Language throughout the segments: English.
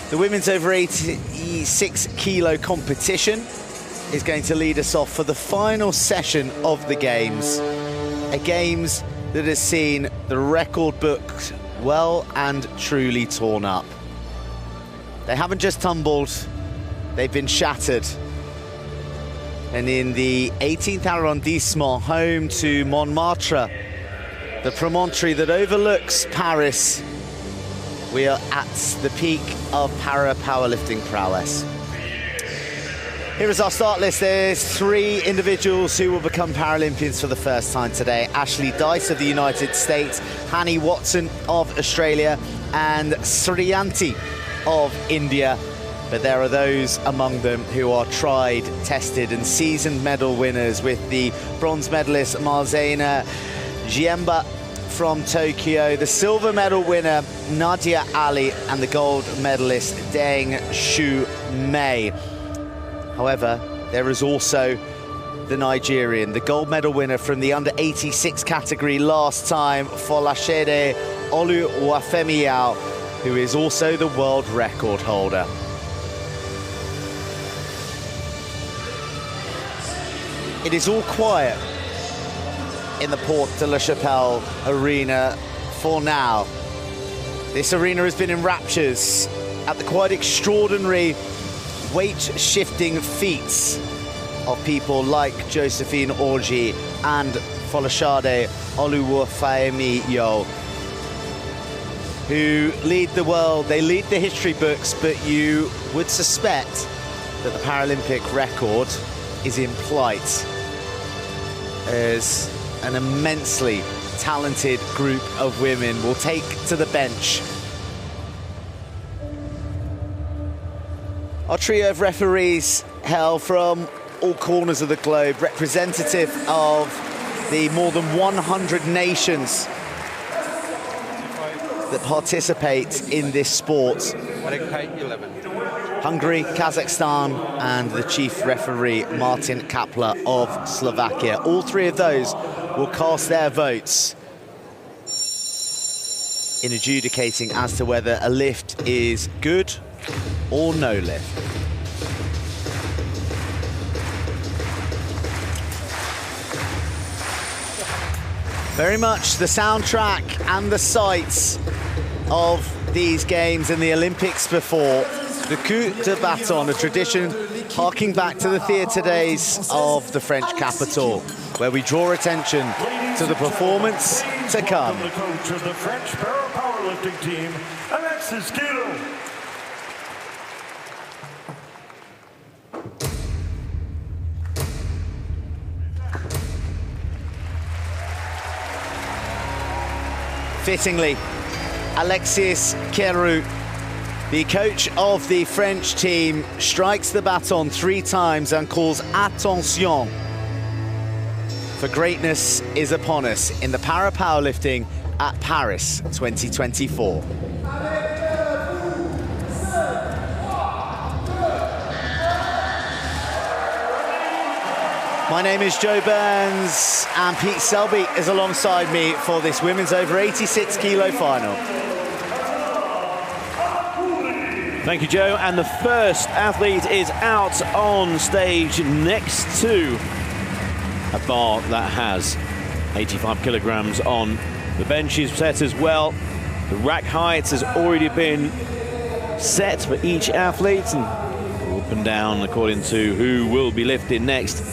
The women's over 86 kilo competition is going to lead us off for the final session of the Games. A Games that has seen the record book well and truly torn up. They haven't just tumbled, they've been shattered. And in the 18th arrondissement, home to Montmartre, the promontory that overlooks Paris, we are at the peak of powerlifting prowess. Here is our start list. There's 3 individuals who will become Paralympians for the first time today. Ashley Dyce of the United States, Hani Watson of Australia, and Sriyanti of India. But there are those among them who are tried, tested, and seasoned medal winners, with the bronze medalist Marzena Zieba from Tokyo, the silver medal winner Nadia Ali, and the gold medalist Deng Xuemei. However, there is also the Nigerian, the gold medal winner from the under 86 category last time, Folashade Oluwafemiayo, who is also the world record holder. It is all quiet in the Porte de la Chapelle arena for now. This arena has been in raptures at the quite extraordinary weight-shifting feats of people like Josephine Orji and Folashade Oluwafemiayo, who lead the world. They lead the history books, but you would suspect that the Paralympic record is in plight, as an immensely talented group of women will take to the bench. Our trio of referees hail from all corners of the globe, representative of the more than 100 nations that participate in this sport. Hungary, Kazakhstan, and the chief referee, Martin Kapler of Slovakia. All 3 of those will cast their votes in adjudicating as to whether a lift is good or no lift. Very much the soundtrack and the sights of these Games and the Olympics before. The coup de bâton, a tradition harking back to the theatre days of the French capital, where we draw attention to the performance to come. The coach of the French powerlifting team, Alexis Guillot. Fittingly, Alexis Guillot, the coach of the French team, strikes the baton 3 times and calls attention, for greatness is upon us in the para-powerlifting at Paris 2024. My name is Joe Burns, and Pete Selby is alongside me for this women's over 86 kilo final. Thank you, Joe. And the first athlete is out on stage next to a bar that has 85 kilograms on. The bench is set as well. The rack height has already been set for each athlete, and up and down according to who will be lifted next.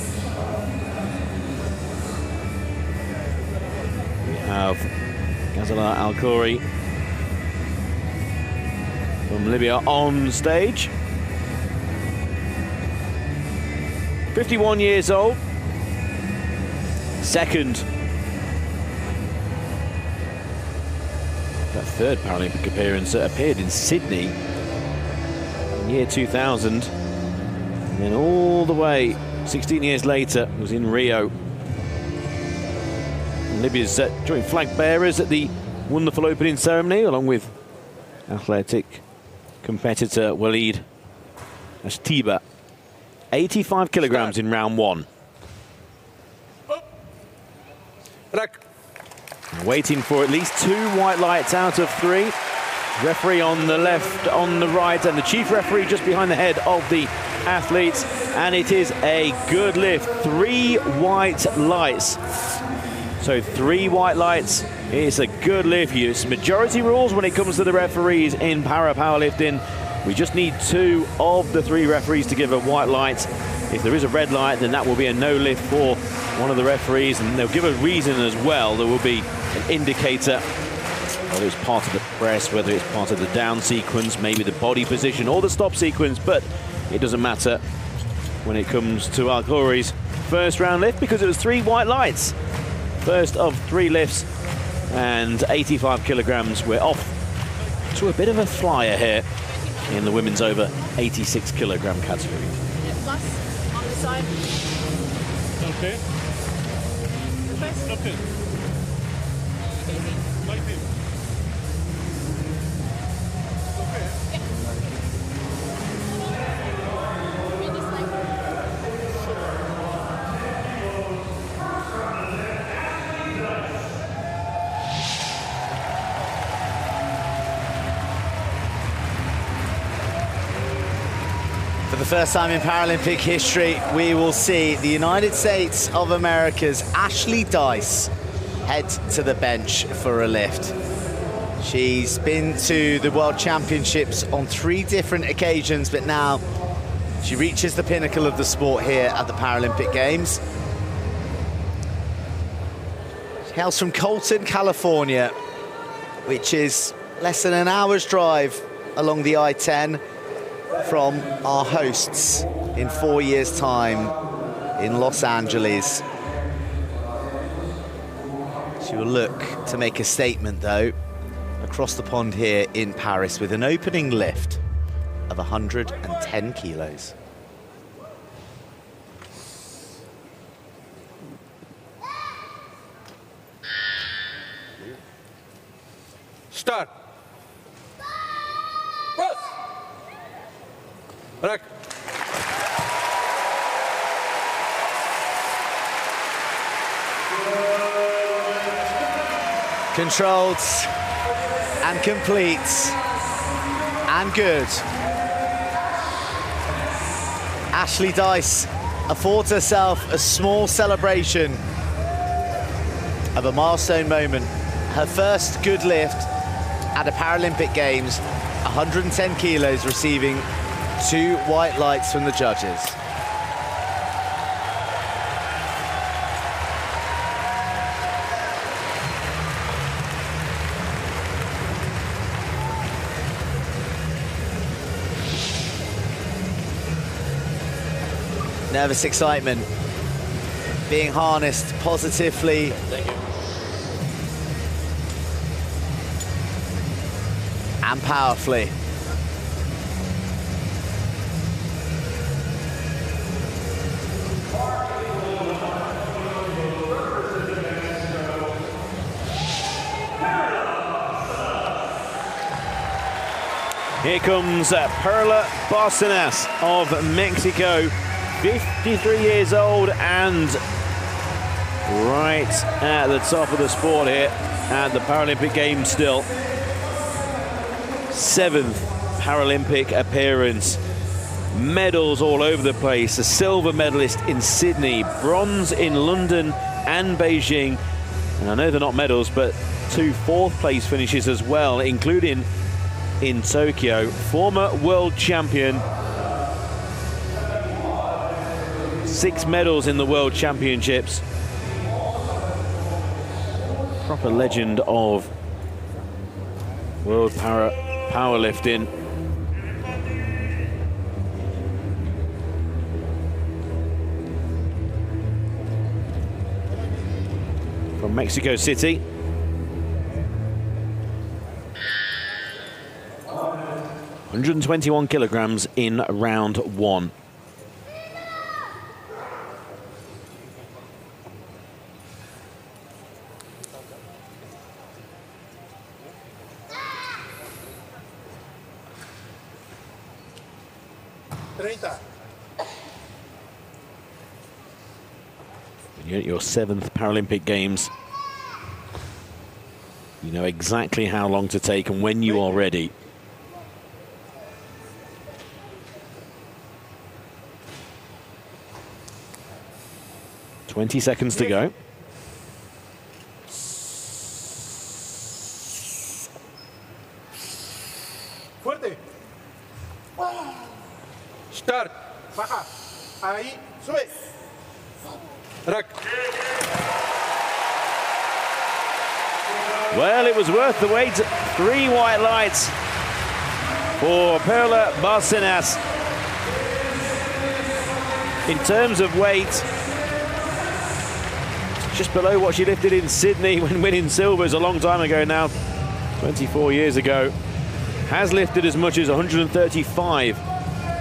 We have Ghazalah Alaqouri from Libya on stage. 51 years old. Second. That third Paralympic appearance appeared in Sydney in year 2000. And then all the way, 16 years later, was in Rio. And Libya's joint flag bearers at the wonderful opening ceremony, along with athletic competitor Walid Ashtiba. 85 kilograms in round 1. Waiting for at least 2 white lights out of 3. Referee on the left, on the right, and the chief referee just behind the head of the athletes. And it is a good lift. 3 white lights. So 3 white lights. It's a good lift. It's majority rules when it comes to the referees in powerlifting. We just need 2 of the 3 referees to give a white light. If there is a red light, then that will be a no lift for one of the referees, and they'll give a reason as well. There will be an indicator, whether it's part of the press, whether it's part of the down sequence, maybe the body position or the stop sequence, but it doesn't matter when it comes to Alaqouri's first round lift, because it was 3 white lights. First of 3 lifts, and 85 kilograms. We're off to a bit of a flyer here in the women's over 86 kilogram category. Plus, on the side. Okay. Okay. Like this. For the first time in Paralympic history, we will see the United States of America's Ashley Dyce head to the bench for a lift. She's been to the World Championships on 3 different occasions, but now she reaches the pinnacle of the sport here at the Paralympic Games. She hails from Colton, California, which is less than an hour's drive along the I-10 from our hosts in 4 years' time in Los Angeles. She will look to make a statement, though, across the pond here in Paris with an opening lift of 110 kilos. Start. Rack. Controlled and complete and good. Ashley Dyce affords herself a small celebration of a milestone moment. Her first good lift at the Paralympic Games, 110 kilos, receiving 2 white lights from the judges. Nervous excitement being harnessed positively. Thank you. And powerfully. Here comes Perla Barcenas of Mexico, 53 years old and right at the top of the sport here at the Paralympic Games still. 7th Paralympic appearance. Medals all over the place. A silver medalist in Sydney, bronze in London and Beijing. And I know they're not medals, but 2 4th-place finishes as well, including in Tokyo. Former world champion. 6 medals in the World Championships. Proper legend of world powerlifting. From Mexico City. ...121 kilograms in round 1. You're at your 7th Paralympic Games. You know exactly how long to take and when you are ready. "20 seconds to go. Fuerte. Start. Baja. Ahí. Sube. Rack. Well, it was worth the wait. 3 white lights for Perla Barcenas. In terms of weight, just below what she lifted in Sydney when winning silvers a long time ago now, 24 years ago. Has lifted as much as 135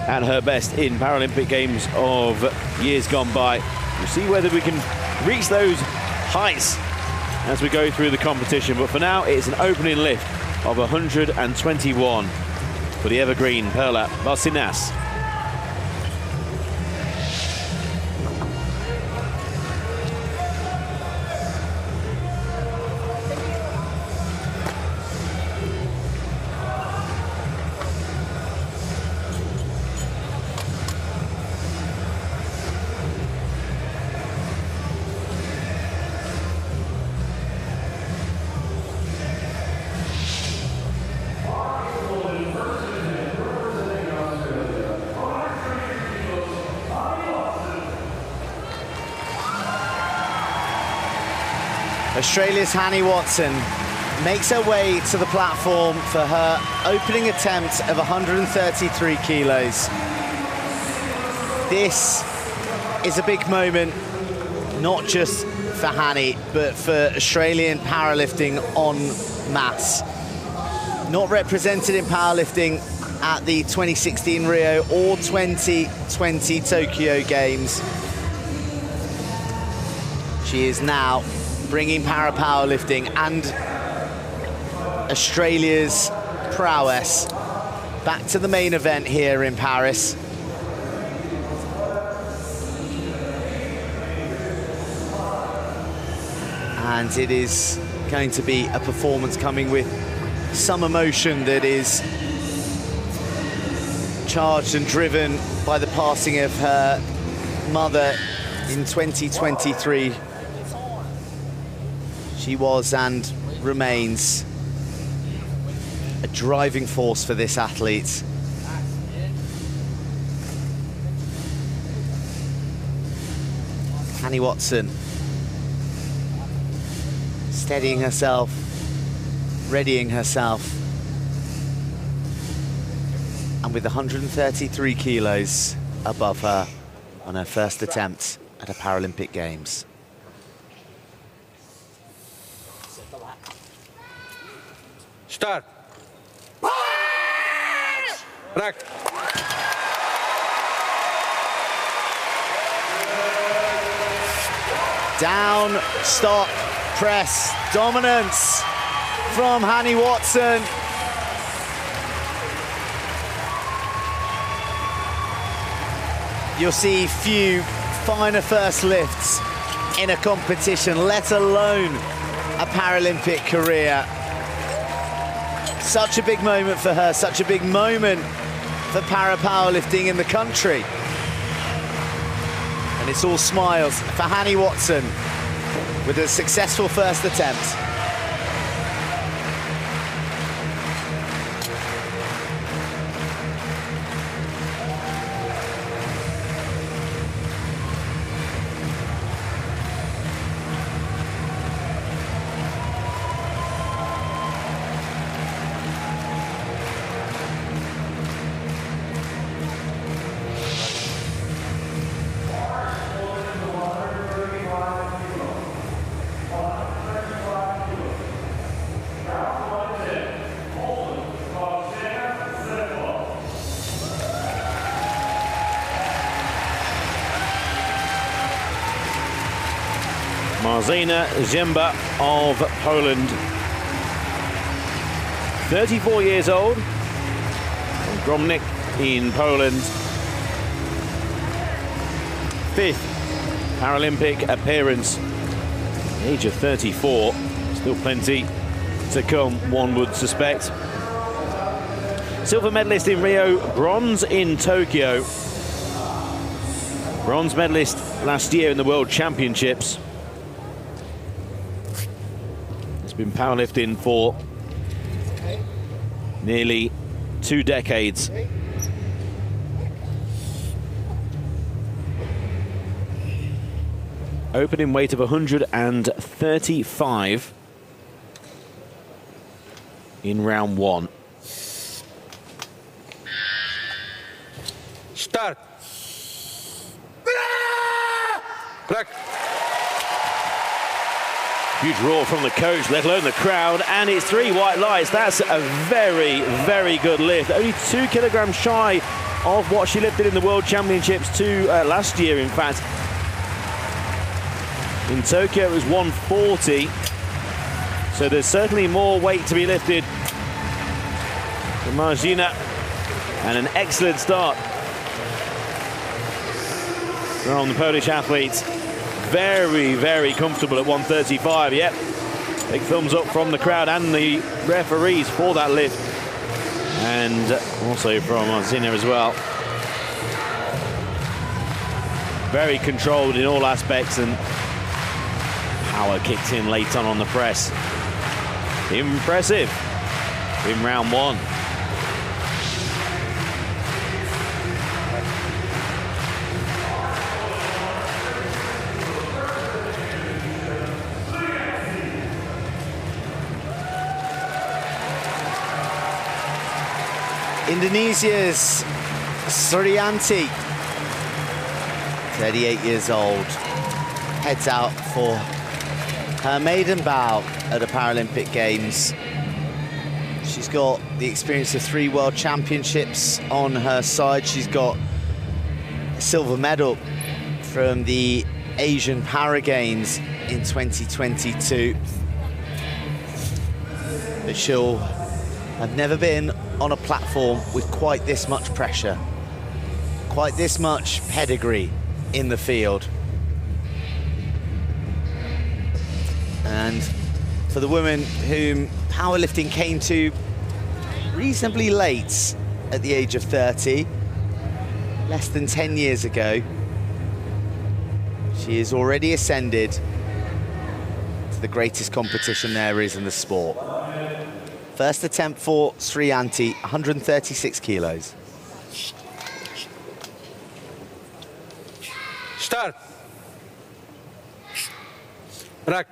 at her best in Paralympic Games of years gone by. We'll see whether we can reach those heights as we go through the competition. But for now, it's an opening lift of 121 for the evergreen Perla Barcenas. Australia's Hani Watson makes her way to the platform for her opening attempt of 133 kilos. This is a big moment, not just for Hani, but for Australian powerlifting en masse. Not represented in powerlifting at the 2016 Rio or 2020 Tokyo Games. She is now bringing para-powerlifting and Australia's prowess back to the main event here in Paris. And it is going to be a performance coming with some emotion that is charged and driven by the passing of her mother in 2023. She was and remains a driving force for this athlete. Hani Watson steadying herself, readying herself, and with 133 kilos above her on her first attempt at a Paralympic Games. Start. Rack. Down, stop, press, dominance from Hani Watson. You'll see few finer first lifts in a competition, let alone a Paralympic career. Such a big moment for her, such a big moment for para-powerlifting in the country. And it's all smiles for Hani Watson with a successful first attempt. Marzena Zieba of Poland. 34 years old, from Gromnik in Poland. 5th Paralympic appearance, age of 34, still plenty to come, one would suspect. Silver medalist in Rio, bronze in Tokyo. Bronze medalist last year in the World Championships. It's been powerlifting for nearly 2 decades. Opening weight of 135 in round 1. Start. Break. Huge roar from the coach, let alone the crowd, and it's 3 white lights. That's a very, very good lift. Only 2 kilograms shy of what she lifted in the World Championships last year, in fact. In Tokyo, it was 140. So there's certainly more weight to be lifted for Marzena. And an excellent start from the Polish athletes. Very, very comfortable at 135. Yep. Big thumbs up from the crowd and the referees for that lift. And also from Marzena as well. Very controlled in all aspects, and power kicked in late on the press. Impressive in round 1. Indonesia's Sriyanti, 38 years old, heads out for her maiden bout at the Paralympic Games. She's got the experience of 3 World Championships on her side. She's got a silver medal from the Asian Para Games in 2022. But she'll have never been on a platform with quite this much pressure, quite this much pedigree in the field. And for the woman whom powerlifting came to reasonably late at the age of 30, less than 10 years ago, she has already ascended to the greatest competition there is in the sport. First attempt for Sriyanti, 136 kilos. Start. Break.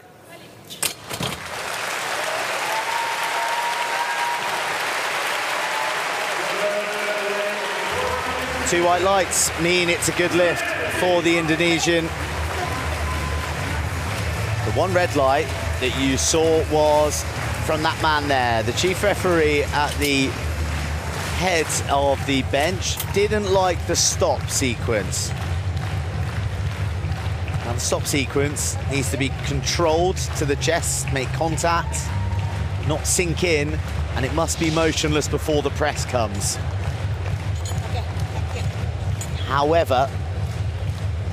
Two white lights mean it's a good lift for the Indonesian. The one red light that you saw was from that man there. The chief referee at the head of the bench didn't like the stop sequence. Now the stop sequence needs to be controlled to the chest, make contact, not sink in, and it must be motionless before the press comes. However,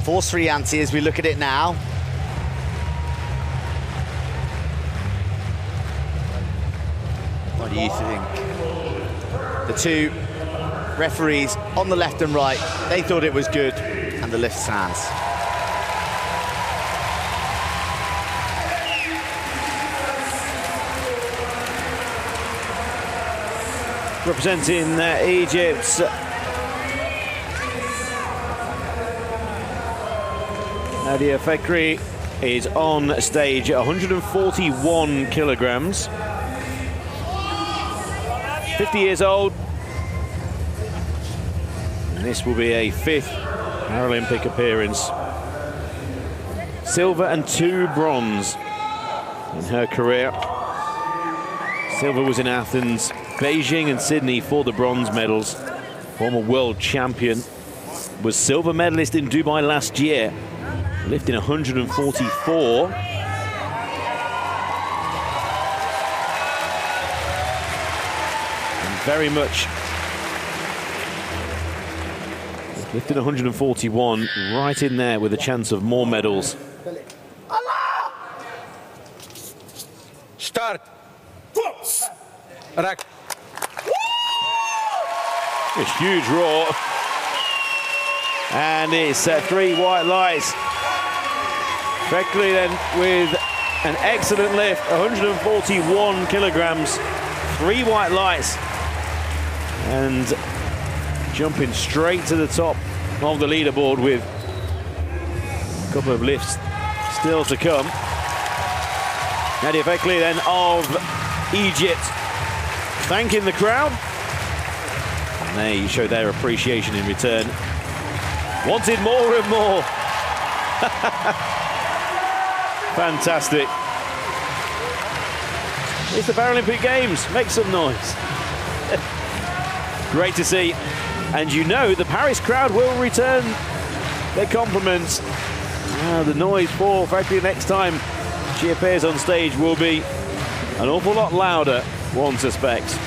for Sriyanti, as we look at it now, what do you think? The two referees on the left and right, they thought it was good, and the lift stands. Representing Egypt, Nadia Ali is on stage at 141 kilograms. 50 years old. And this will be a 5th Paralympic appearance. Silver and 2 bronze in her career. Silver was in Athens, Beijing and Sydney for the bronze medals. Former world champion. Was silver medalist in Dubai last year, lifting 144. And very much lifting 141, right in there with a chance of more medals. Start. Raak. A huge roar. And it's 3 white lights. Beckley then with an excellent lift, 141 kilograms, 3 white lights. And jumping straight to the top of the leaderboard with a couple of lifts still to come. Nadia Beckley then of Egypt thanking the crowd. And they show their appreciation in return. Wanted more and more. Fantastic. It's the Paralympic Games. Make some noise. Great to see. And you know the Paris crowd will return their compliments. The noise for Factory next time she appears on stage will be an awful lot louder, one suspects.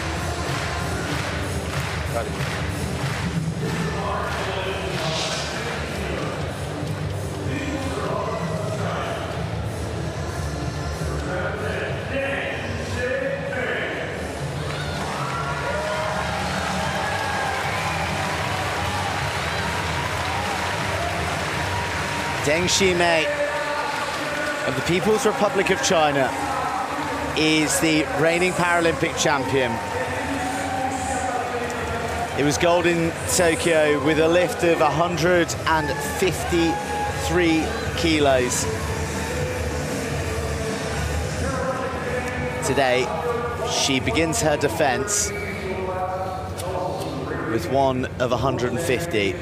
Deng Xuemei of the People's Republic of China is the reigning Paralympic champion. It was gold in Tokyo with a lift of 153 kilos. Today, she begins her defense with one of 150.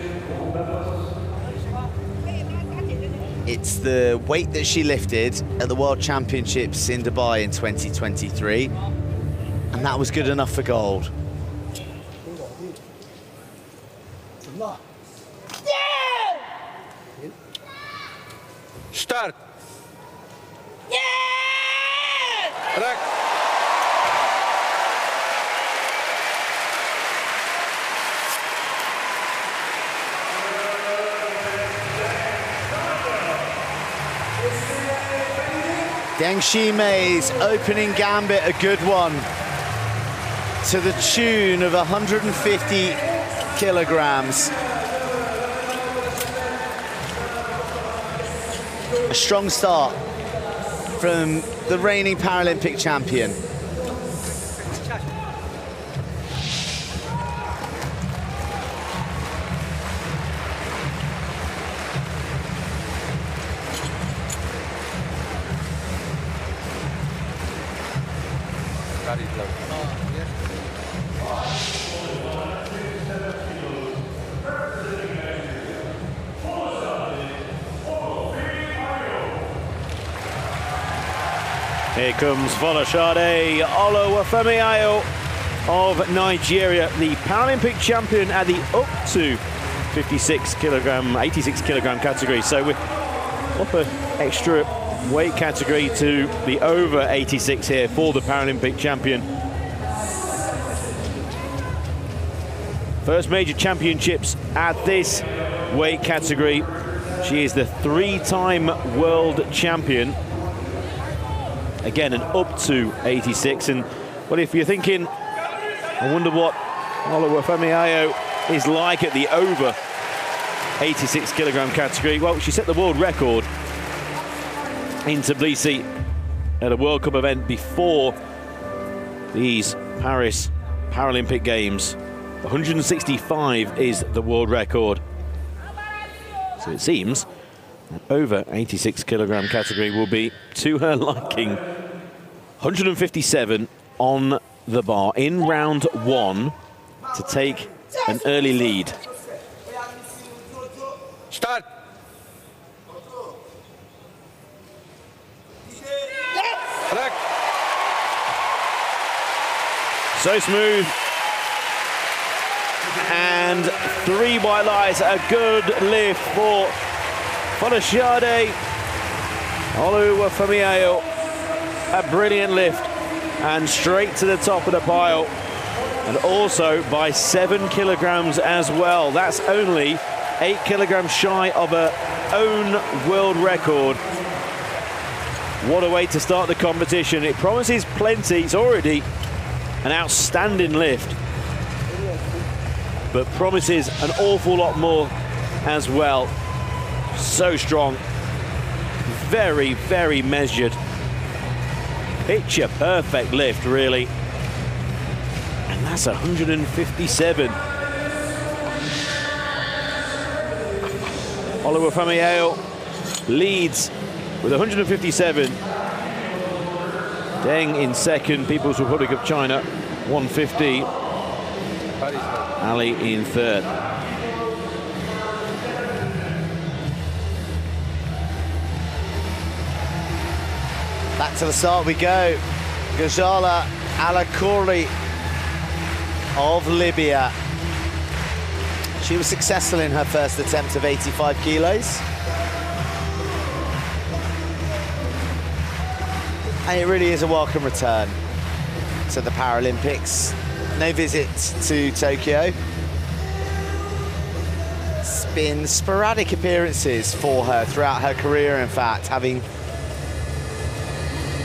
It's the weight that she lifted at the World Championships in Dubai in 2023, and that was good enough for gold. Start. Raak. Deng Xuemei's opening gambit, a good one, to the tune of 150 kilograms. A strong start from the reigning Paralympic champion. Here comes Folashade Oluwafemiayo of Nigeria, the Paralympic champion at the up to 86 kilogram category. So we're up an extra weight category to the over 86 here for the Paralympic champion. First major championships at this weight category. She is the 3-time world champion. Again, an up to 86. And well, if you're thinking, I wonder what Oluwafemiayo is like at the over 86 kilogram category. Well, she set the world record in Tbilisi at a World Cup event before these Paris Paralympic Games. 165 is the world record. So it seems over 86 kilogram category will be to her liking. 157 on the bar in round 1 to take an early lead. Start. Raak. So smooth. And 3 white lights, a good lift for Folashade Oluwafemiayo. A brilliant lift and straight to the top of the pile, and also by 7 kilograms as well. That's only 8 kilograms shy of her own world record. What a way to start the competition. It promises plenty. It's already An outstanding lift, but promises an awful lot more as well. So strong, very, very measured. Picture perfect lift, really. And that's 157. Oluwafemiayo leads with 157. Deng in second, People's Republic of China, 150. Ali in third. Back to the start we go. Ghazalah Alaqouri of Libya. She was successful in her first attempt of 85 kilos. And it really is a welcome return to the Paralympics. No visit to Tokyo. It's been sporadic appearances for her throughout her career, in fact, having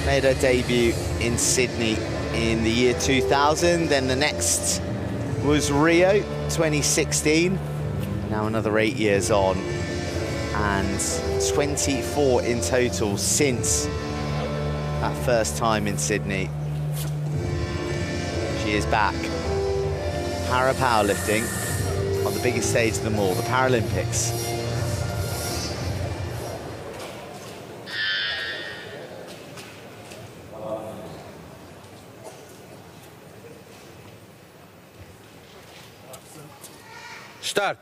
made her debut in Sydney in the year 2000. Then the next was Rio 2016. Now another 8 years on, and 24 in total since that first time in Sydney. She is back. Powerlifting on the biggest stage of them all, the Paralympics. Start.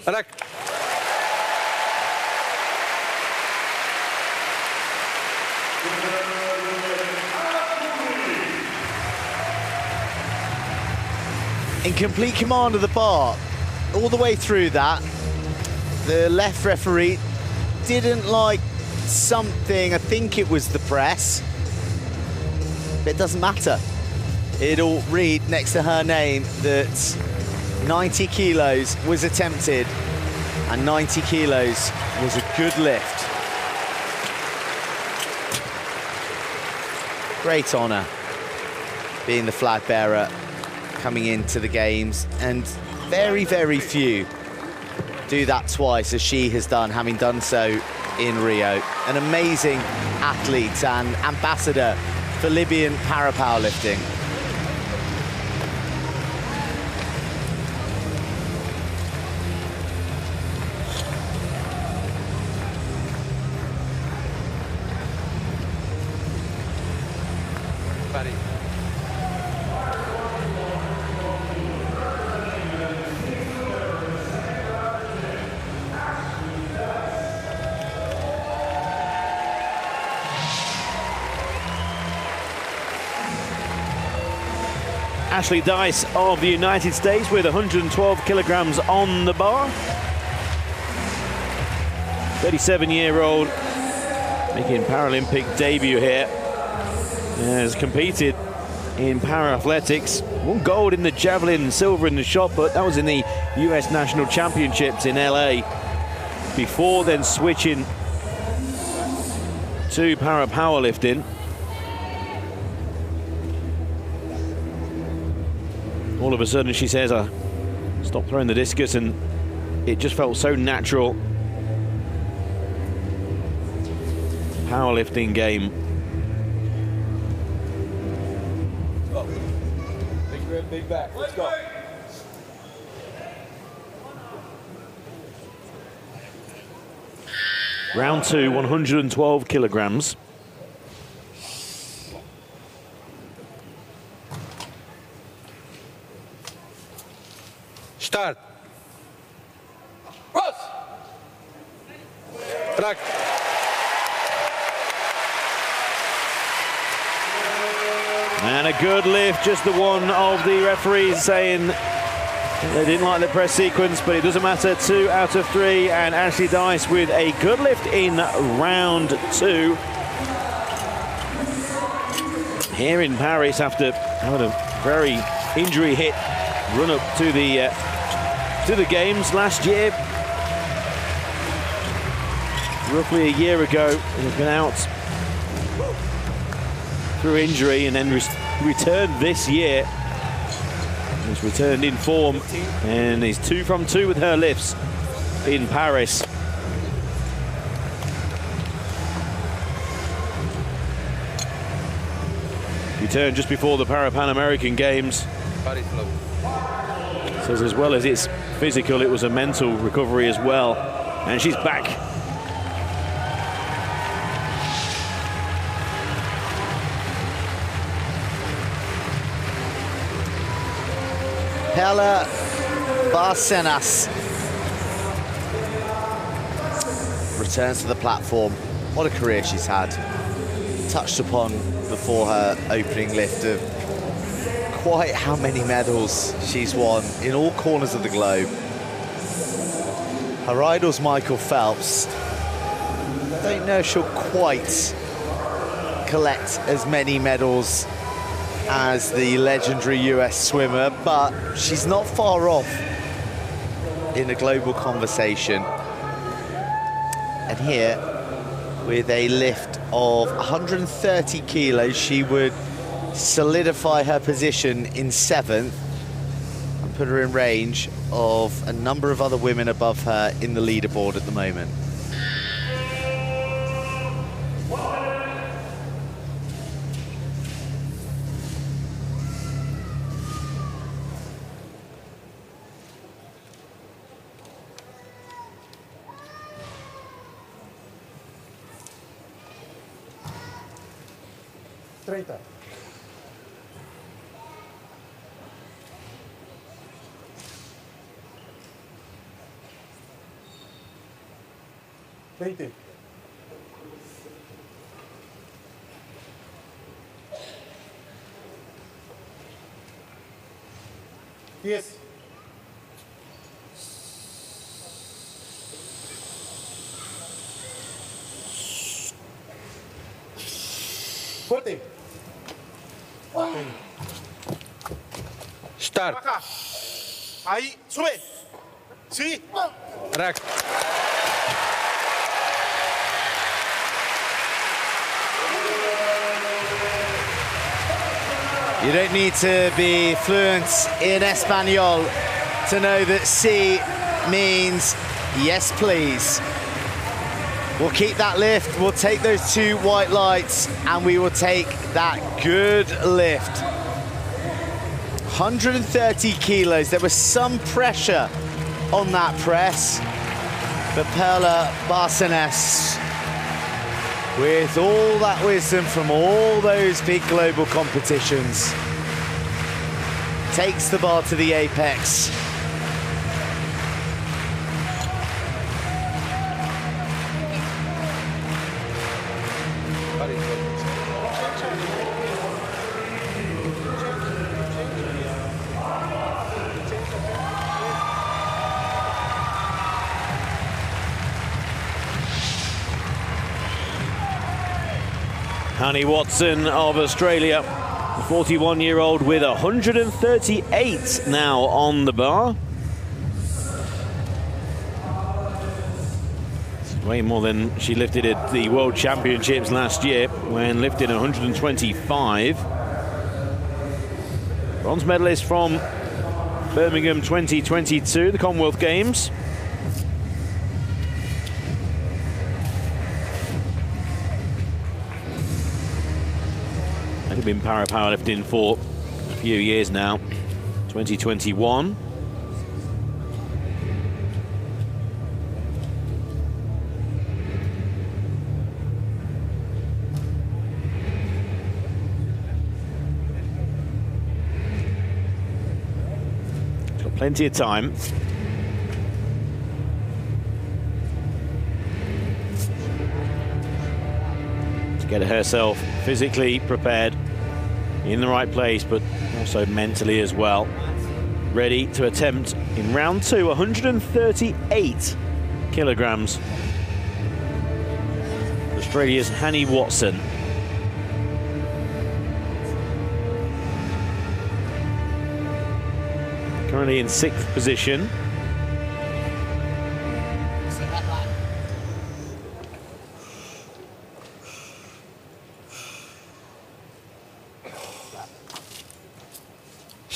Rack. In complete command of the bar, all the way through that. The left referee didn't like something, I think it was the press, but it doesn't matter. It'll read next to her name that 90 kilos was attempted, and 90 kilos was a good lift. Great honour being the flag bearer coming into the games, and very, very few do that twice as she has done, having done so in Rio. An amazing athlete and ambassador for Libyan para-powerlifting. Ashley Dyce of the United States with 112 kilograms on the bar. 37-year-old making Paralympic debut here. Has competed in para-athletics. Won gold in the javelin, silver in the shot put. That was in the US National Championships in LA. Before then switching to para-powerlifting. All of a sudden, she says, I stopped throwing the discus and it just felt so natural. Powerlifting game. Go. Big grip, big back. Let's go. Round two, 112 kilograms. Start. Cross. Track. And a good lift, just the one of the referees saying they didn't like the press sequence, but it doesn't matter. 2 out of 3, and Ashley Dyce with a good lift in round two. Here in Paris, after having a very injury hit run up to the games last year. Roughly a year ago, it has been out through injury and then returned this year. He's returned in form and he's 2 from 2 with her lifts in Paris. Returned just before the Pan American Games. Says as well as it's physical, it was a mental recovery as well. And she's back. Perla Barcenas returns to the platform. What a career she's had. Touched upon before her opening lift of quite how many medals she's won in all corners of the globe. Her idol's Michael Phelps. I don't know if she'll quite collect as many medals as the legendary US swimmer, but she's not far off in the global conversation. And here, with a lift of 130 kilos, she would solidify her position in 7th and put her in range of a number of other women above her in the leaderboard at the moment. Yes. Fuerte. Start. Acá. Ahí, sube. Sí. Rack. You don't need to be fluent in Espanol to know that sí means yes, please. We'll keep that lift, we'll take those 2 white lights, and we will take that good lift. 130 kilos, there was some pressure on that press, but Perla Barcenas, with all that wisdom from all those big global competitions, takes the bar to the apex. Hani Watson of Australia, a 41-year-old with 138 now on the bar. It's way more than she lifted at the World Championships last year when lifting 125. Bronze medalist from Birmingham 2022, the Commonwealth Games. Been powerlifting for a few years now. 2021. Got plenty of time. To get herself physically prepared, in the right place, but also mentally as well. Ready to attempt in round 2, 138 kilograms. Australia's Hani Watson. Currently in 6th position.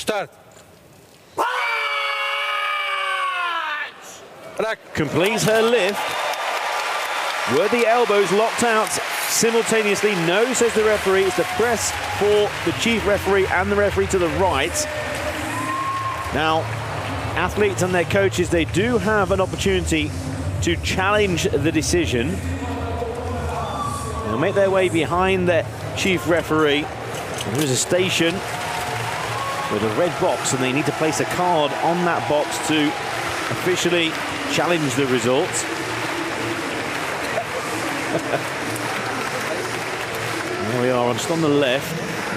Start. Completes her lift. Were the elbows locked out simultaneously? No, says the referee. It's the press for the chief referee and the referee to the right. Now, athletes and their coaches, they do have an opportunity to challenge the decision. They'll make their way behind their chief referee. There is a station with a red box, and they need to place a card on that box to officially challenge the results. There we are, just on the left.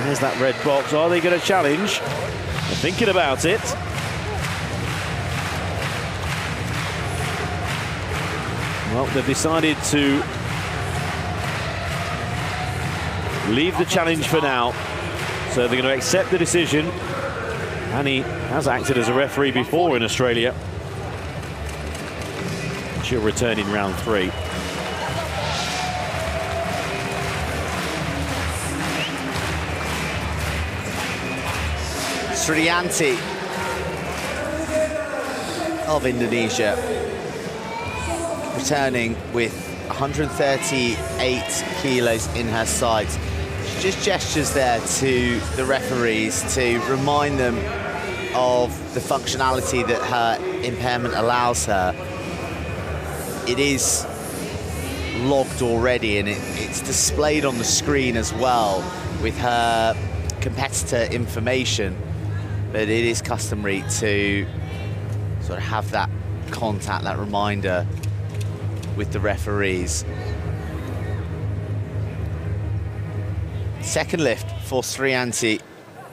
There's that red box. Are they going to challenge? They're thinking about it. Well, they've decided to leave the challenge for now. So they're going to accept the decision. Hani has acted as a referee before in Australia. She'll return in round 3. Sriyanti of Indonesia returning with 138 kilos in her sights. She just gestures there to the referees to remind them of the functionality that her impairment allows her. It is logged already, and it's displayed on the screen as well with her competitor information, but it is customary to sort of have that contact, that reminder with the referees. Second lift for Sriyanti,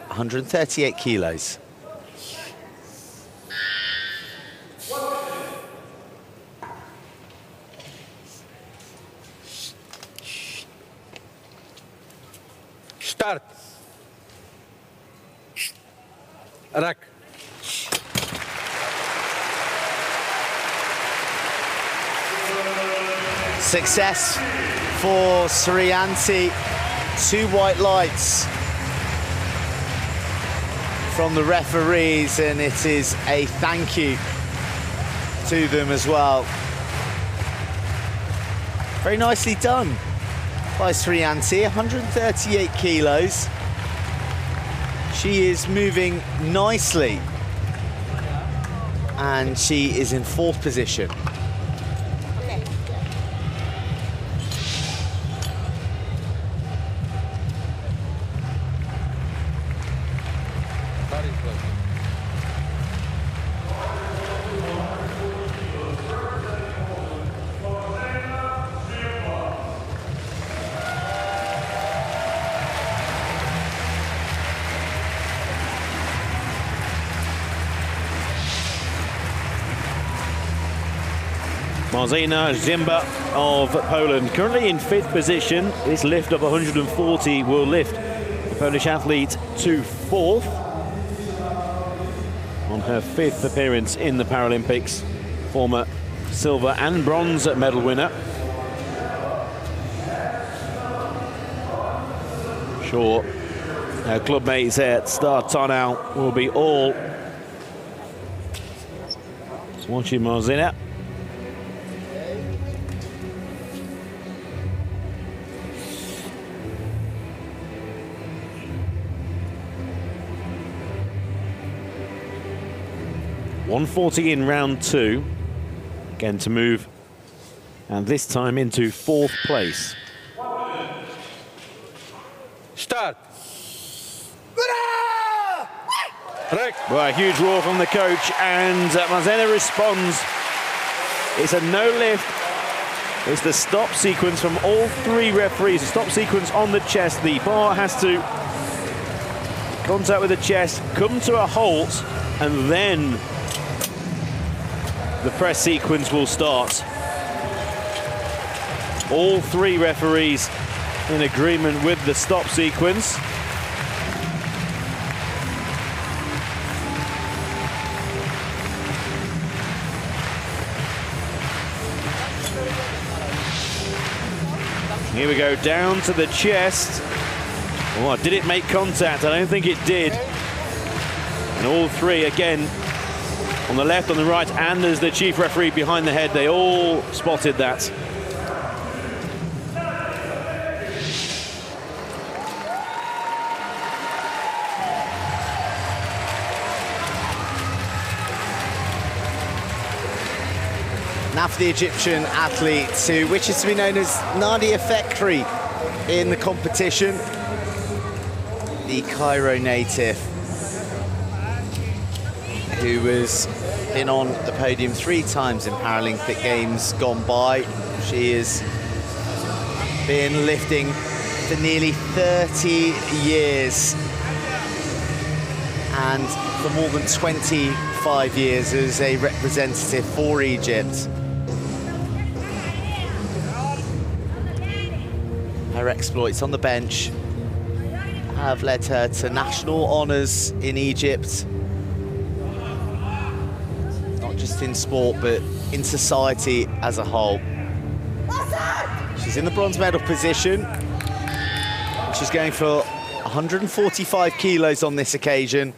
138 kilos. Start. Rack. Success for Sriyanti. 2 white lights from the referees, and it is a thank you to them as well. Very nicely done by Sriyanti, 138 kilos. She is moving nicely, and she is in 4th position. Marzena, Zieba of Poland, currently in 5th position. This lift of 140 will lift the Polish athlete to 4th on her 5th appearance in the Paralympics. Former silver and bronze medal winner. Sure, her clubmates at Start Tarnow will be all watching Marzena. .140 in round 2, again to move, and this time into 4th place. Start. Well, a huge roar from the coach, and Marzena responds. It's a no lift. It's the stop sequence from all 3 referees. The stop sequence on the chest. The bar has to contact with the chest, come to a halt, and then the press sequence will start. All 3 referees in agreement with the stop sequence. Here we go, down to the chest. Oh, did it make contact? I don't think it did. And all three, again, on the left, on the right, and there's the chief referee behind the head. They all spotted that. Now for the Egyptian athletes, who wishes to be known as Nadia Ali in the competition. The Cairo native, who has been on the podium 3 times in Paralympic Games gone by. She has been lifting for nearly 30 years and for more than 25 years as a representative for Egypt. Her exploits on the bench have led her to national honours in Egypt, not just in sport, but in society as a whole. She's in the bronze medal position. She's going for 145 kilos on this occasion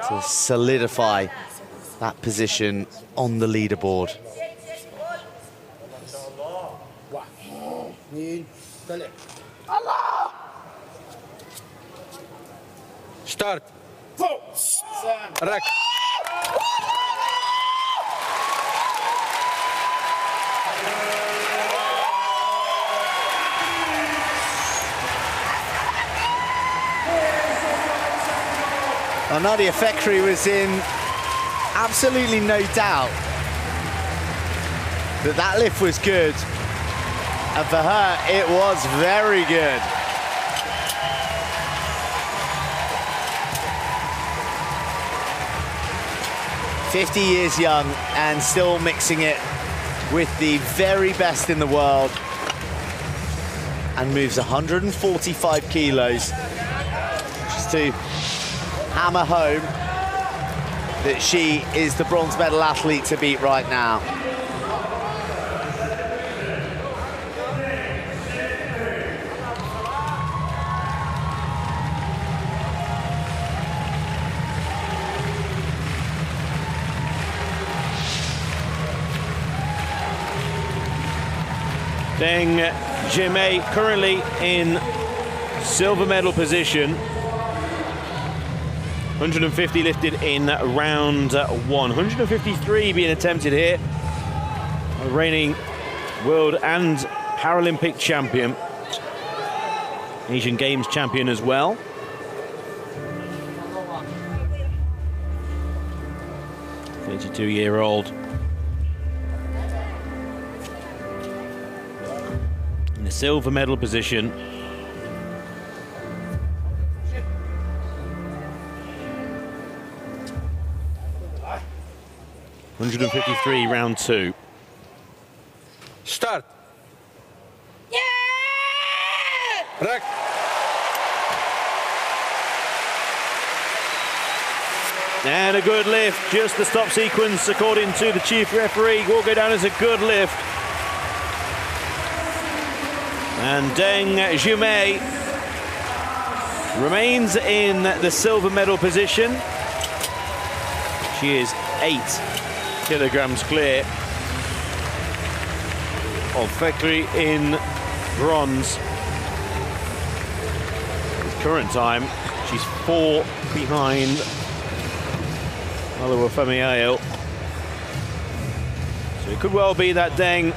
to solidify that position on the leaderboard. Start. Rack. Well, Nadia Ali was in absolutely no doubt that that lift was good. And for her, it was very good. "50 years young and still mixing it with the very best in the world, and moves 145 kilos just to hammer home that she is the bronze medal athlete to beat right now." Deng Xuemei currently in silver medal position. 150 lifted in round 1. 153 being attempted here. A reigning world and Paralympic champion. Asian Games champion as well. "32-year-old. In the silver medal position. $153, round 2. Start. Yeah! Rack. And a good lift, just the stop sequence according to the chief referee will go down as a good lift. And Deng Xuemei remains in the silver medal position. She is 8 kilograms clear of Fekri in bronze. His current time, she's 4 behind Oluwafemiayo. So it could well be that Deng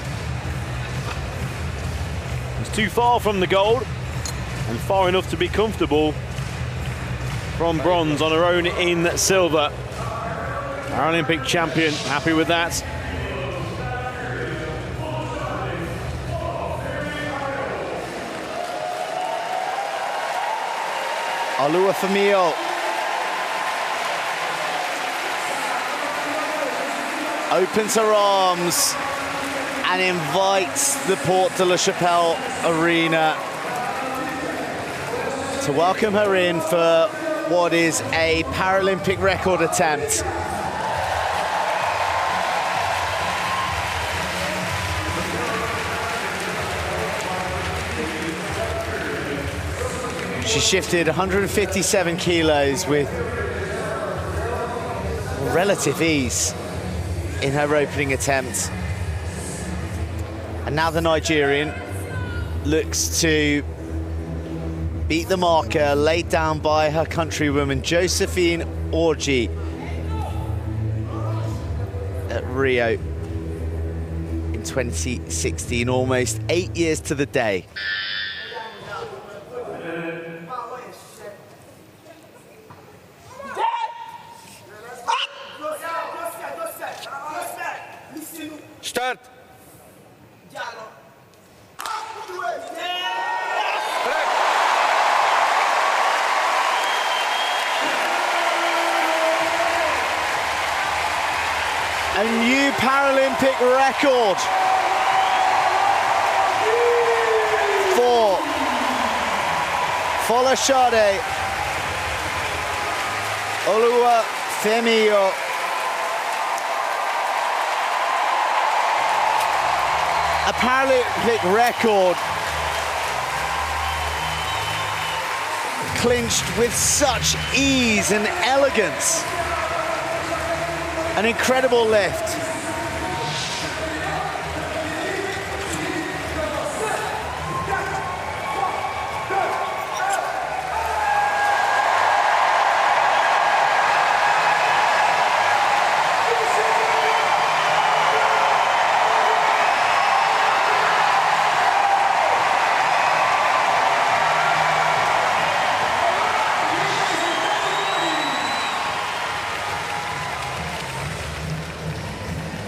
is too far from the gold and far enough to be comfortable from bronze on her own in silver. Paralympic champion, happy with that. Oluwafemiayo opens her arms and invites the Porte de la Chapelle arena to welcome her in for what is a Paralympic record attempt. She shifted 157 kilos with relative ease in her opening attempt. And now the Nigerian looks to beat the marker laid down by her countrywoman Josephine Orji at Rio in 2016, almost 8 years to the day. Start. A new Paralympic record for Folashade Oluwafemiayo. A Paralympic record clinched with such ease and elegance. An incredible lift.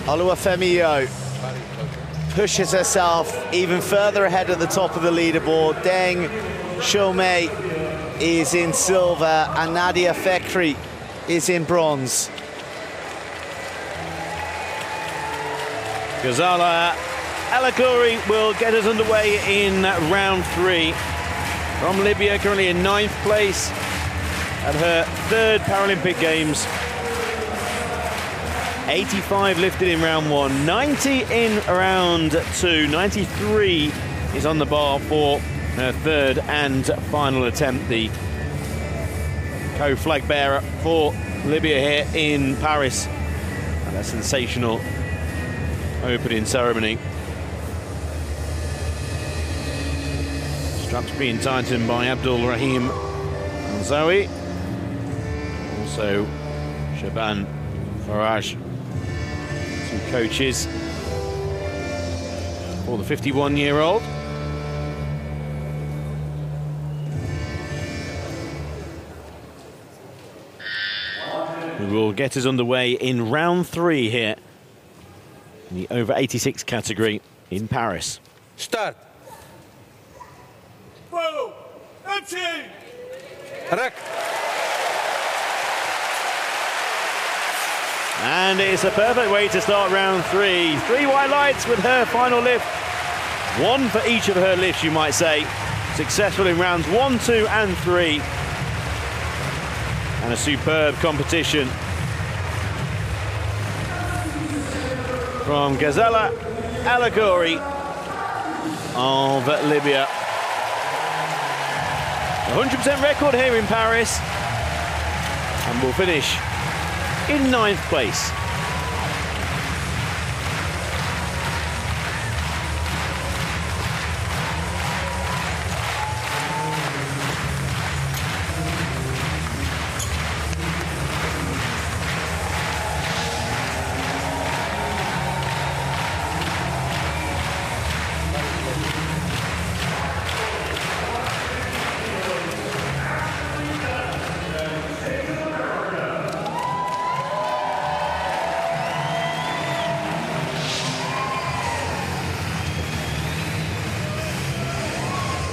Oluwafemiayo pushes herself even further ahead at the top of the leaderboard. Deng, Xuemei is in silver and Nadia Ali is in bronze. Ghazalah Alaqouri will get us underway in round 3. From Libya, currently in 9th place at her 3rd Paralympic Games. 85 lifted in round 1, 90 in round 2, 93 is on the bar for her 3rd and final attempt. The co-flag bearer for Libya here in Paris. And a sensational opening ceremony. Straps being tightened by Abdul Rahim Zoe. Also Shaban Faraj. Some coaches for the 51-year-old. We will get us underway in round 3 here in the over 86 category in Paris. Start. Whoa! Empty! Rack. And it's a perfect way to start round 3. 3 white lights with her final lift. 1 for each of her lifts, you might say. Successful in rounds 1, 2, and 3. And a superb competition from Ghazalah Alaqouri of Libya. 100% record here in Paris. And will finish in 9th place.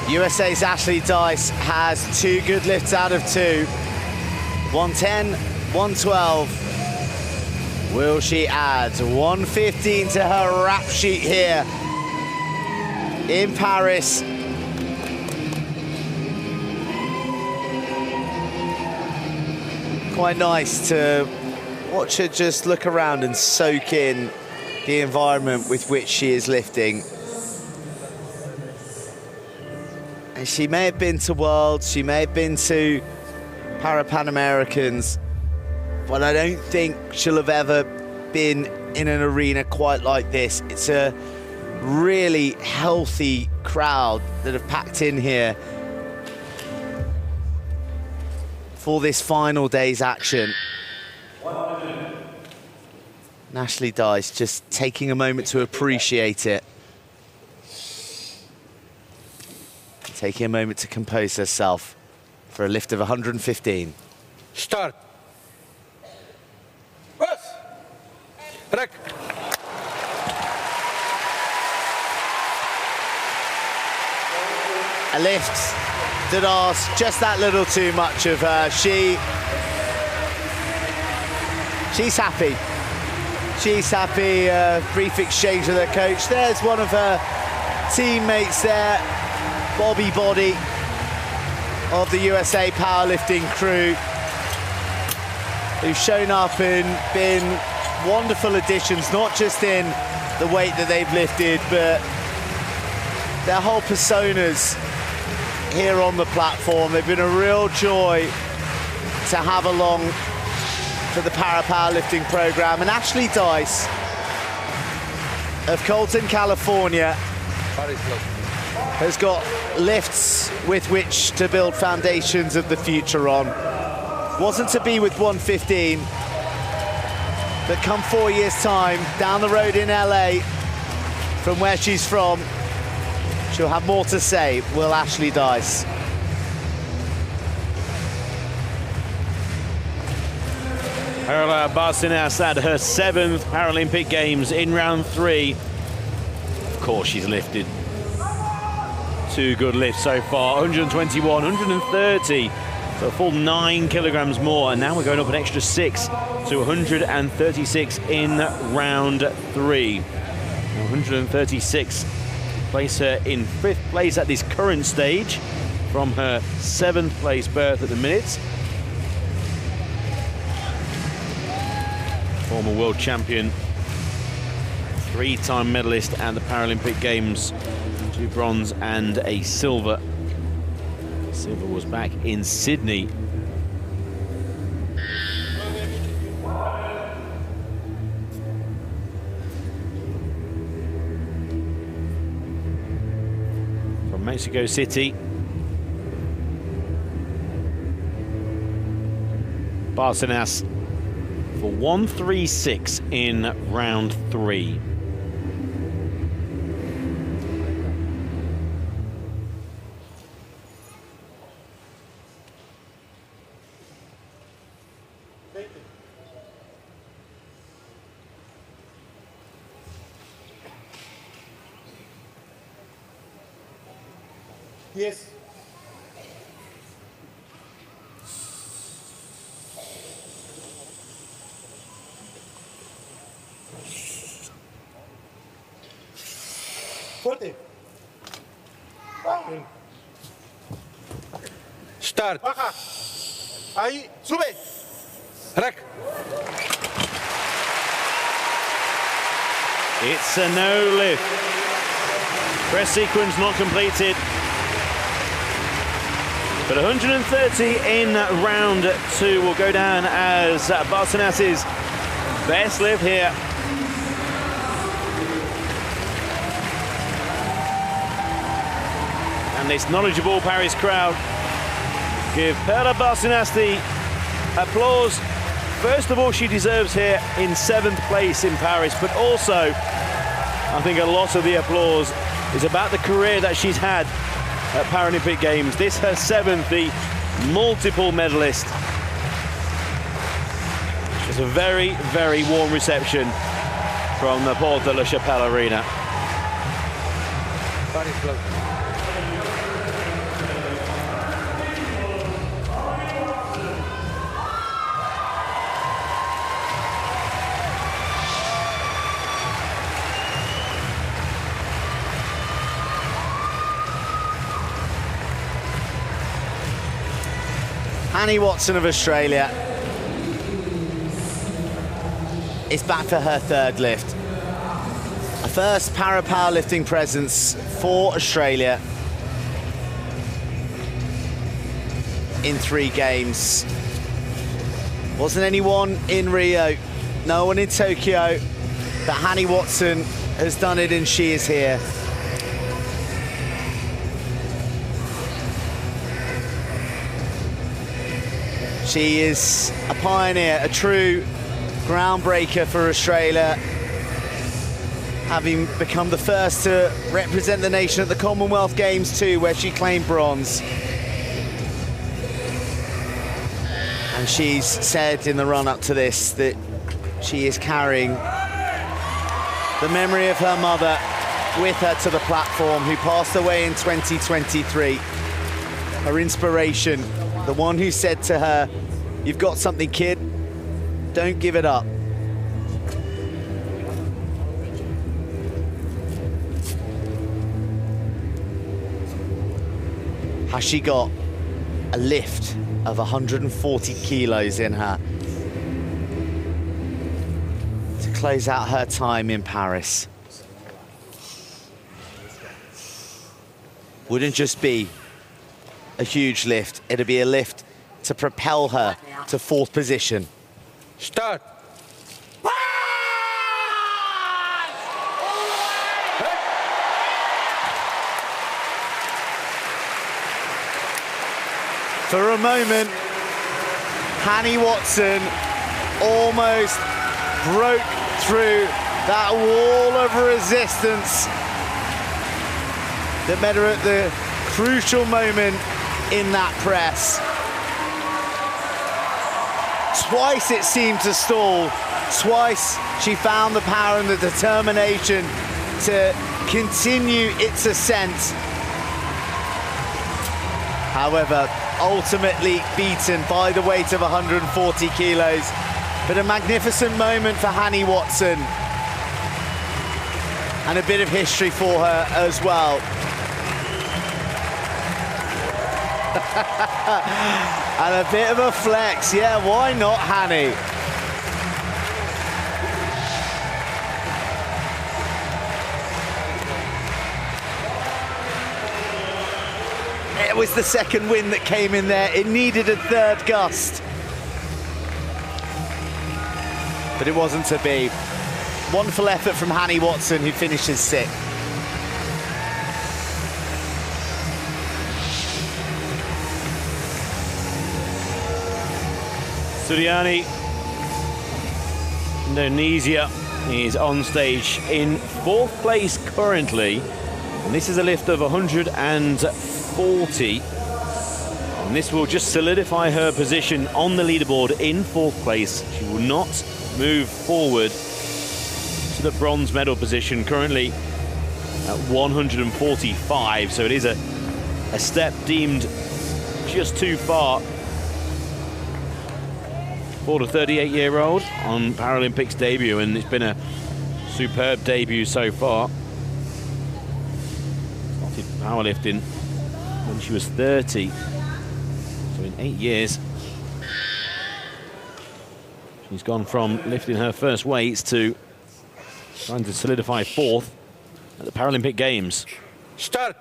USA's Ashley Dyce has 2 good lifts out of 2. 110, 112. Will she add 115 to her rap sheet here in Paris? Quite nice to watch her just look around and soak in the environment with which she is lifting. And She may have been to Worlds, she may have been to Pan Americans, but I don't think she'll have ever been in an arena quite like this. It's a really healthy crowd that have packed in here for this final day's action. Nadia Dyce just taking a moment to appreciate it. Taking a moment to compose herself for a lift of 115. Start. Bus. Rek. A lift that asks just that little too much of her. She's happy. She's happy. Brief exchange with her coach. There's one of her teammates there, Bobby Body of the USA powerlifting crew, who've shown up and been wonderful additions, not just in the weight that they've lifted, but their whole personas here on the platform. They've been a real joy to have along for the powerlifting program. And Nadia Dyce of Colton, California, has got lifts with which to build foundations of the future on. Wasn't to be with 115, but come 4 years' time, down the road in LA, from where she's from, she'll have more to say, will Nadia Dyce. Perla Barcenas at her 7th Paralympic Games in round 3. Of course, she's lifted 2 good lifts so far, 121, 130, so a full 9 kilograms more, and now we're going up an extra 6 to 136 in round 3. 136 place her in 5th place at this current stage from her 7th place berth at the minute. Former world champion, 3-time medalist at the Paralympic Games, 2 bronze and a silver. Silver was back in Sydney. From Mexico City, Barcenas for 136 in round 3. Yes. Fuerte. Start. Baja. Ahí, sube. Rack. It's a no lift. Press sequence not completed. But 130 in round 2 will go down as Barcenas' best lift here. And this knowledgeable Paris crowd give Perla Barcenas the applause. First of all, she deserves here in 7th place in Paris, but also I think a lot of the applause is about the career that she's had at Paralympic Games. This her 7th, the multiple medalist. It's a very, very warm reception from the Port de la Chapelle Arena. Hani Watson of Australia is back for her 3rd lift. A first para-powerlifting presence for Australia. in 3 games. Wasn't anyone in Rio, no one in Tokyo, but Hani Watson has done it and she is here. She is a pioneer, a true groundbreaker for Australia, having become the first to represent the nation at the Commonwealth Games too, where she claimed bronze. And she's said in the run-up to this that she is carrying the memory of her mother with her to the platform, who passed away in 2023. Her inspiration, the one who said to her, "You've got something, kid, don't give it up." Has she got a lift of 140 kilos in her to close out her time in Paris? Wouldn't just be a huge lift, it'd be a lift to propel her to 4th position. Start. For a moment, Hani Watson almost broke through that wall of resistance that met her at the crucial moment in that press. Twice it seemed to stall. Twice she found the power and the determination to continue its ascent. However, ultimately beaten by the weight of 140 kilos. But a magnificent moment for Hani Watson. And a bit of history for her as well. And a bit of a flex, yeah, why not Hani? It was the second wind that came in there. It needed a 3rd gust. But it wasn't to be. Wonderful effort from Hani Watson, who finishes 6th. Sriyanti, Indonesia, is on stage in 4th place currently. And this is a lift of 140. And this will just solidify her position on the leaderboard in 4th place. She will not move forward to the bronze medal position, currently at 145. So it is a step deemed just too far for the 38-year-old on Paralympics debut, and it's been a superb debut so far. Started powerlifting when she was 30, so in 8 years she's gone from lifting her first weights to trying to solidify 4th at the Paralympic Games. Start.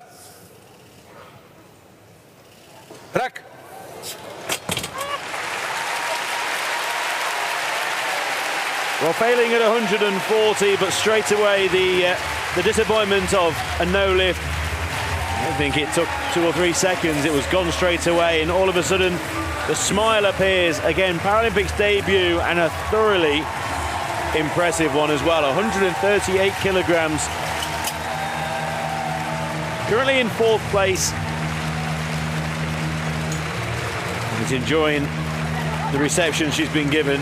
Rack. Well, failing at 140, but straight away the disappointment of a no lift. I don't think it took 2 or 3 seconds. It was gone straight away, and all of a sudden the smile appears. Again, Paralympics debut, and a thoroughly impressive one as well. 138 kilograms. Currently in 4th place. And is enjoying the reception she's been given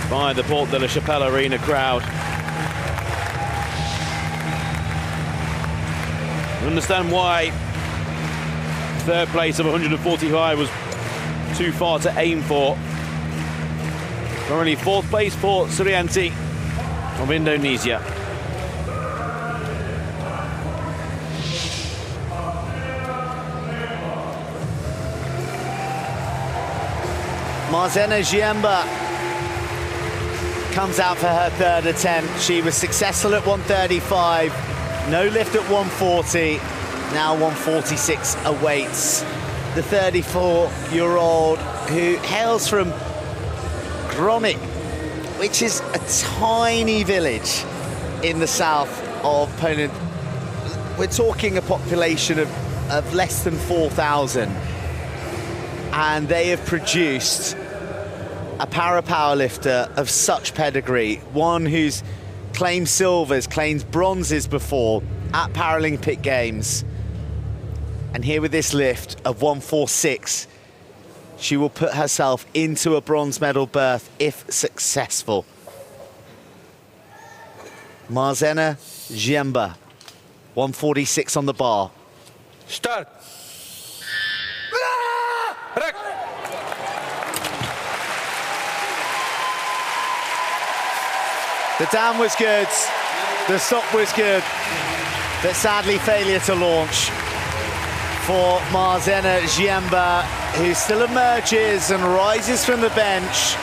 by the Port de la Chapelle Arena crowd. I understand why 3rd place of 145 was too far to aim for. Currently 4th place for Sriyanti of Indonesia. Marzena Zieba comes out for her 3rd attempt. She was successful at 135, no lift at 140, now 146 awaits. the 34-year-old who hails from Gronik, which is a tiny village in the south of Poland. We're talking a population of less than 4,000. And they have produced a para-powerlifter of such pedigree, one who's claimed silvers, claimed bronzes before at Paralympic Games. And here with this lift of 146, she will put herself into a bronze medal berth if successful. Marzena Zieba, 146 on the bar. Start. The down was good, the stop was good, but sadly failure to launch for Marzena Zieba, who still emerges and rises from the bench